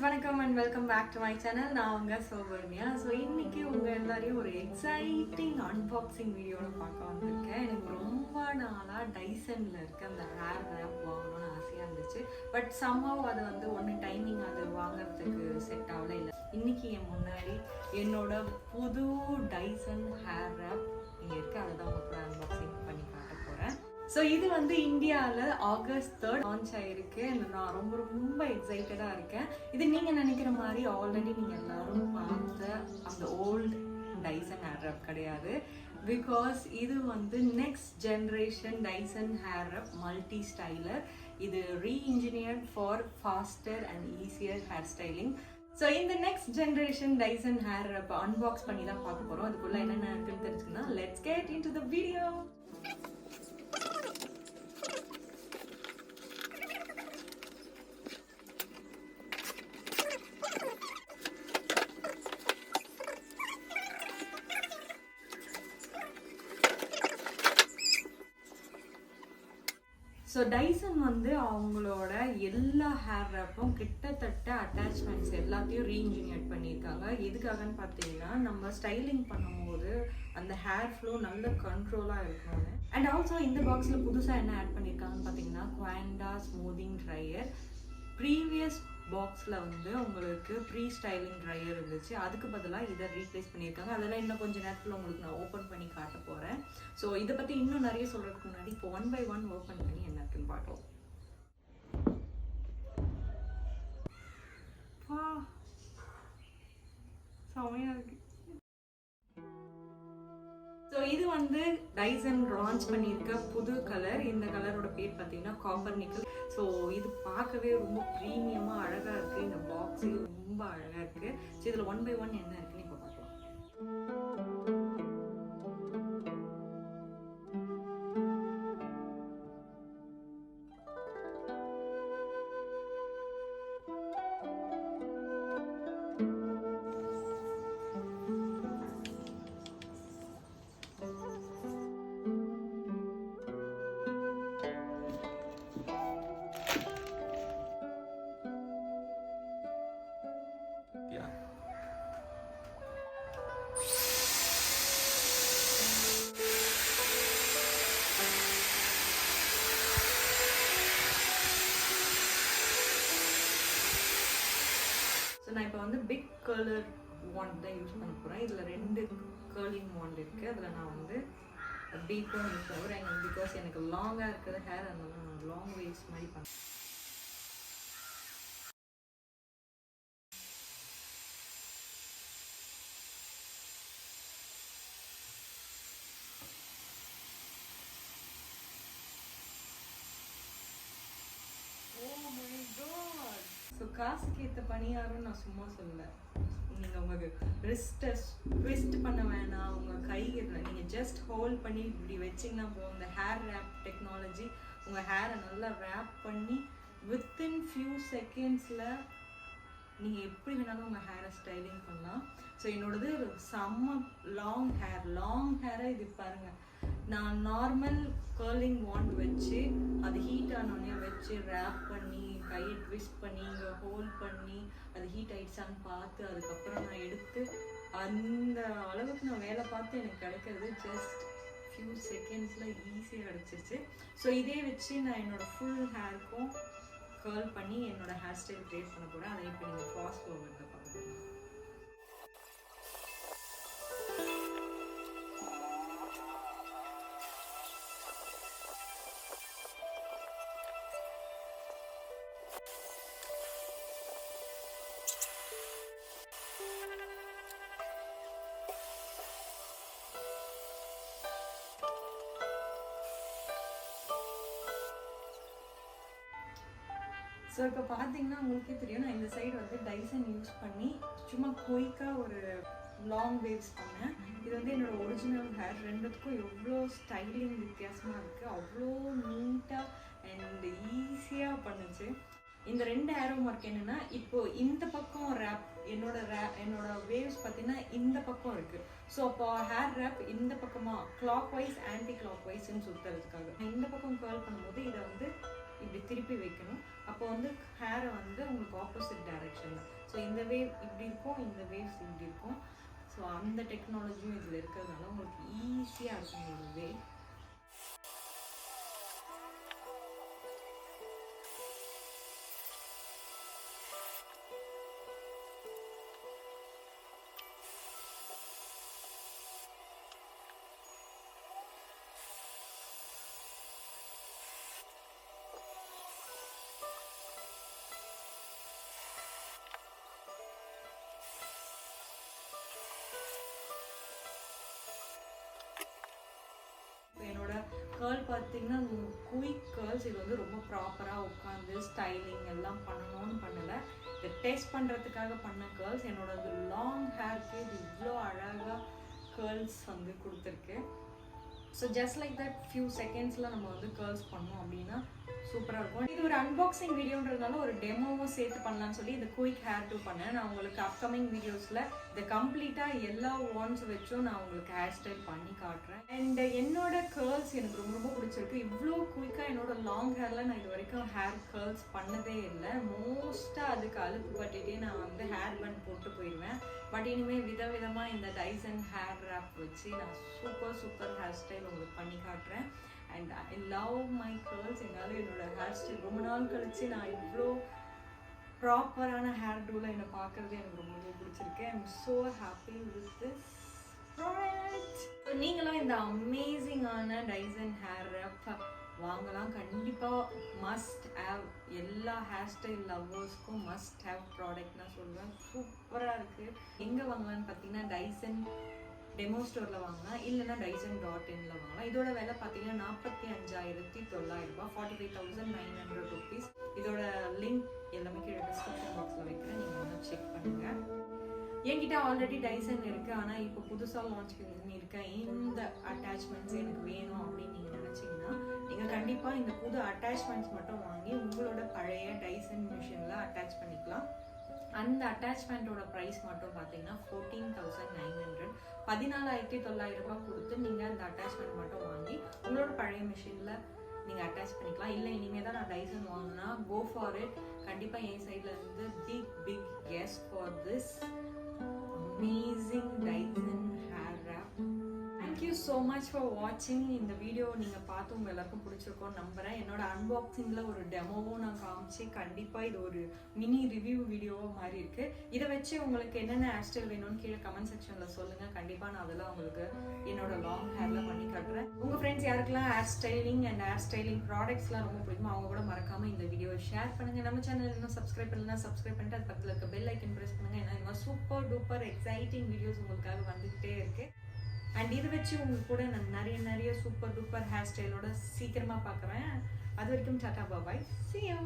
வணக்கம் and welcome back to my channel. நான் உங்க சோபர்ணியா. ஸோ இன்னைக்கு உங்க எல்லாரையும் ஒரு எக்ஸைட்டிங் அன்பாக்சிங் வீடியோவில் பார்க்க வந்திருக்கேன். எனக்கு ரொம்ப நாளாக டைசனில் இருக்க அந்த ஹேர் ரேப் வாங்கணும்னு ஆசையாக இருந்துச்சு. பட் சம்ஹவ் அது ஒன்று டைமிங் அது வாங்குறதுக்கு செட் ஆகல. இல்லை இன்னைக்கு என் முன்னாடி என்னோட புது டைசன் ஹேர் ரேப் இங்கே இருக்குது. அதை தான் உங்களுக்கு அன்பாக்சிங் பண்ணி காட்ட போகிறேன். ஸோ இது இந்தியாவில் ஆகஸ்ட் 3 லான்ச் ஆகிருக்கு. நான் ரொம்ப எக்ஸைட்டடாக இருக்கேன். இது நீங்கள் நினைக்கிற மாதிரி ஆல்ரெடி நீங்கள் எல்லாரும் பார்த்த அந்த ஓல்டு டைசன் ஹேர் ரேப் கிடையாது. பிகாஸ் இது next generation Dyson hair wrap multi styler. இது reengineered for faster and easier hair styling. So இந்த next generation Dyson hair wrap unbox பண்ணி தான் பார்க்க போகிறோம். அதுக்குள்ளே என்னென்ன இருக்குன்னு தெரிஞ்சுக்கணும். Let's get into the video. So Dyson அவங்களோட எல்லா ஹேர் ரேப்பும் கிட்டத்தட்ட அட்டாச்மெண்ட்ஸ் எல்லாத்தையும் ரீஇன்ஜினியர் பண்ணியிருக்காங்க. எதுக்காகன்னு பார்த்தீங்கன்னா நம்ம ஸ்டைலிங் பண்ணும்போது அந்த ஹேர் ஃப்ளோ நல்ல கண்ட்ரோலாக இருக்கணும்னு. அண்ட் ஆல்சோ இந்த பாக்ஸில் புதுசாக என்ன ஆட் பண்ணியிருக்காங்கன்னு பார்த்தீங்கன்னா குவாண்டா ஸ்மூதிங் ட்ரையர். ப்ரீவியஸ் பாக்ஸில் உங்களுக்கு ப்ரீ ஸ்டைலிங் ட்ரையர் இருந்துச்சு. அதுக்கு பதிலாக இதை ரீப்ளேஸ் பண்ணியிருக்காங்க. அதெல்லாம் இன்னும் கொஞ்சம் நேரத்தில் உங்களுக்கு நான் ஓப்பன் பண்ணி காட்ட போகிறேன். ஸோ இதை பற்றி இன்னும் நிறைய சொல்கிறதுக்கு முன்னாடி இப்போ 1 by 1 ஓப்பன் பண்ணி என்ன இருக்குன்னு பார்த்தோம். செமையாக இருக்கு. ஸோ இது டைசன் லான்ச் பண்ணியிருக்க புது கலர். இந்த கலரோட பேர் பார்த்தீங்கன்னா காப்பர் நிக்கல். ஸோ இது பார்க்கவே ரொம்ப ப்ரீமியமாக அழகாக இருக்குது. இந்த பாக்ஸே ரொம்ப அழகாக இருக்குது. ஸோ இதில் 1 by 1 என்ன இருக்குன்னு இப்போ பார்க்கலாம். நான் இப்போ பிக் கர்லர் வாண்ட் தான் யூஸ் பண்ண போகிறேன். இதில் 2 கர்லிங் வாண்ட் இருக்குது. அதில் நான் டீப்பாக யூஸ் பண்ணுறேன். பிகாஸ் எனக்கு லாங்காக இருக்கிற ஹேர் அதனால நான் லாங் வேவ்ஸ் மாதிரி பண்ணேன். ஸோ காசுக்கு ஏற்ற பணியாரம் நான் சும்மா சொல்லலை. நீங்கள் உங்களுக்கு ட்விஸ்ட் பண்ண வேணாம். உங்கள் கையில் நீங்கள் ஜஸ்ட் ஹோல்ட் பண்ணி இப்படி வச்சிங்கன்னா போகும். இந்த ஹேர் ரேப் டெக்னாலஜி உங்கள் ஹேரை நல்லா ரேப் பண்ணி வித்தின் ஃபியூ செகண்ட்ஸில் நீங்கள் எப்படி வேணாலும் உங்கள் ஹேரை ஸ்டைலிங் பண்ணலாம். ஸோ என்னோடது செம்ம லாங் ஹேரை இது பாருங்கள். நான் நார்மல் கர்லிங் வாண்ட் வச்சு அது ஹீட் ஆனோடனே வச்சு ரேப் பண்ணி கையை ட்விஸ்ட் பண்ணி இங்கே ஹோல்ட் பண்ணி அது ஹீட் ஆகிடுச்சான்னு பார்த்து அதுக்கப்புறம் நான் எடுத்து அந்த அளவுக்கு நான் வேலை பார்த்து எனக்கு கிடைக்கிறது ஜஸ்ட் ஃபியூ செகண்ட்ஸில் ஈஸியாக கிடச்சிருச்சு. ஸோ இதே வச்சு நான் என்னோடய ஃபுல் ஹேருக்கும் கர்ல் பண்ணி என்னோடய ஹேர் ஸ்டைல் க்ரியேட் பண்ண போகிறேன். அதை இப்போ நீங்கள் ஃபாஸ்ட் ஃபார்வர்டில் பார்க்குறீங்க. ஸோ இப்போ பார்த்தீங்கன்னா உங்களுக்கே தெரியும், நான் இந்த சைடு டைசன் யூஸ் பண்ணி சும்மா குயிக்காக ஒரு லாங் வேவ்ஸ் பண்ணேன். இது என்னோடய ஒரிஜினல் ஹேர் ரெண்டுத்துக்கும் எவ்வளோ ஸ்டைலிங் வித்தியாசமாக இருக்குது. அவ்வளோ நீட்டாக அண்ட் ஈஸியாக பண்ணுச்சு. இந்த 2 ஏரோ மார்க் என்னென்னா, இப்போது இந்த பக்கம் ரேப் என்னோட வேவ்ஸ் பார்த்தீங்கன்னா இந்த பக்கம் இருக்குது. ஸோ அப்போ ஹேர் ரேப் இந்த பக்கமாக clockwise anti clockwise சுற்றுறதுக்காக இந்த பக்கம் கர்ல் பண்ணும்போது இதை இப்படி திருப்பி வைக்கணும். அப்போ வந்து ஹேரை வந்து உங்களுக்கு ஆப்போசிட் டைரக்ஷனில், ஸோ இந்த வேவ் இப்படி இருக்கும், இந்த வேவ்ஸ் இப்படி இருக்கும். ஸோ அந்த டெக்னாலஜியும் இதில் இருக்கிறதுனால உங்களுக்கு ஈஸியாக இருக்கும் ஒரு வேவ். என்னோட கேர்ள் பார்த்தீங்கன்னா குயிக் கேர்ள்ஸ். இது வந்து ரொம்ப ப்ராப்பராக உட்காந்து ஸ்டைலிங் எல்லாம் பண்ணணும்னு பண்ணலை, இதை டெஸ்ட் பண்ணுறதுக்காக பண்ண கேர்ள்ஸ். என்னோட லாங் ஹேர்க்கு இது இவ்வளோ அழகாக கேர்ள்ஸ் வந்து கொடுத்துருக்கு. So just like that few செகண்ட்ஸில் நம்ம வந்து கேர்ள்ஸ் பண்ணோம் அப்படின்னா சூப்பராக இருக்கும். இது ஒரு அன்பாக்சிங் வீடியோன்றதுனால ஒரு டெமோவும் சேர்த்து பண்ணலான்னு சொல்லி இந்த குயிக் ஹேர் டூ பண்ணேன். நான் உங்களுக்கு அப்கமிங் வீடியோஸில் இதை கம்ப்ளீட்டாக எல்லா வான்ஸ் வச்சும் நான் உங்களுக்கு ஹேர் ஸ்டைல் பண்ணி காட்டுறேன். அண்ட் என்னோட கேர்ள்ஸ் எனக்கு ரொம்ப ரொம்ப பிடிச்சிருக்கு. இவ்வளோ குயிக்காக என்னோட லாங் ஹேரில் நான் இது வரைக்கும் ஹேர் கேர்ள்ஸ் பண்ணதே இல்லை. மோஸ்ட்டாக அதுக்கு அழுப்பு பட்டுகிட்டே நான் வந்து ஹேர் பன் போட்டு போயிடுவேன். பட் இனிமேல் விதவிதமாக இந்த டைசன் ஹேர் ரேப் வச்சு நான் சூப்பர் ஹேர் ஸ்டைல் உங்களுக்கு பண்ணி காட்டுறேன். And I love my girls. என்னால் என்னோட ஹேர் ஸ்டைல் ரொம்ப நாள் கழிச்சு நான் இவ்வளோ ப்ராப்பரான ஹேர் டூவில் என்னை பார்க்குறது எனக்கு ரொம்ப பிடிச்சிருக்கு. I am so happy with this product. நீங்களும் இந்த அமேசிங்கான டைசன் ஹேர் ரேப் வாங்கலாம். கண்டிப்பாக மஸ்ட் ஹேவ், எல்லா ஹேர் ஸ்டைல் லவ்வர்ஸ்க்கும் மஸ்ட் ஹேவ் ப்ராடக்ட் நான் சொல்லுவேன். சூப்பராக இருக்குது. எங்கே வாங்கலான்னு பார்த்தீங்கன்னா டைசன் டெமோ ஸ்டோரில் வாங்கலாம், இல்லைன்னா dyson.in வாங்கலாம். இதோட விலை பார்த்தீங்கன்னா 45,900, 45,900 rupees. இதோட லிங்க் எல்லாமே கீழே டிஸ்கிரிப்ஷன் பாக்ஸில் வைக்கிறேன், நீங்கள் வந்து செக் பண்ணுங்கள். என்கிட்ட ஆல்ரெடி டைசன் இருக்குது, ஆனால் இப்போ புதுசாக லான்ச் பண்ணியிருக்கேன் இந்த அட்டாச்மெண்ட்ஸ் எனக்கு வேணும் அப்படின்னு நீங்கள் நினச்சிங்கன்னா நீங்கள் கண்டிப்பாக இந்த புது அட்டாச்மெண்ட்ஸ் மட்டும் வாங்கி உங்களோட பழைய டைசன் மிஷினில் அட்டாச் பண்ணிக்கலாம். அந்த அட்டாச்மெண்ட்டோட ப்ரைஸ் மட்டும் பார்த்தீங்கன்னா 14,900, 14,900 கொடுத்து நீங்கள் அந்த அட்டாச்மெண்ட் மட்டும் வாங்கி உங்களோட பழைய மிஷினில் நீங்கள் அட்டாச் பண்ணிக்கலாம். இல்லை இனிமேல் தான் நான் டைசன் வாங்கினா கோ ஃபார் இட். கண்டிப்பாக என் சைடில் இருந்து big yes for this amazing Dyson hair wrap. Thank you so much for watching. இந்த வீடியோ நீங்கள் பார்த்து உங்கள் எல்லாருக்கும் பிடிச்சிருக்கோன்னு நம்புகிறேன். என்னோட அன்பாக்சிங்கில் ஒரு டெமோவும் நான் காமிச்சு கண்டிப்பாக இது ஒரு மினி ரிவ்யூ வீடியோவாக மாதிரி இருக்குது. இதை வச்சு உங்களுக்கு என்னென்ன ஹேர் ஸ்டைல் வேணும்னு கீழே கமெண்ட் செக்ஷனில் சொல்லுங்கள். கண்டிப்பாக நான் அதெல்லாம் உங்களுக்கு என்னோட லாங் ஹேரில் பண்ணி காட்டுறேன். உங்கள் ஃப்ரெண்ட்ஸ் யாருக்கெல்லாம் hair styling and hair styling ப்ராடக்ட்ஸ்லாம் ரொம்ப பிடிக்குமோ அவங்க கூட மறக்காமல் இந்த வீடியோவை ஷேர் பண்ணுங்கள். நம்ம சேனல் இன்னும் சப்ஸ்கிரைப் பண்ணலாம், சப்ஸ்கிரைப் பண்ணிட்டு அது பக்கத்தில் இருக்க பெல் ஐக்கன் ப்ரெஸ் பண்ணுங்கள். ஏன்னா இந்த மாதிரி சூப்பர் டூப்பர் எக்ஸைட்டிங் வீடியோஸ் உங்களுக்காக வந்துகிட்டே இருக்குது. அண்ட் இதை வச்சு உங்களுக்கு கூட நான் நிறைய சூப்பர் டூப்பர் ஹேர் ஸ்டைலோட சீக்கிரமாக பார்க்குறேன். அது வரைக்கும் டாடா பாய், see you.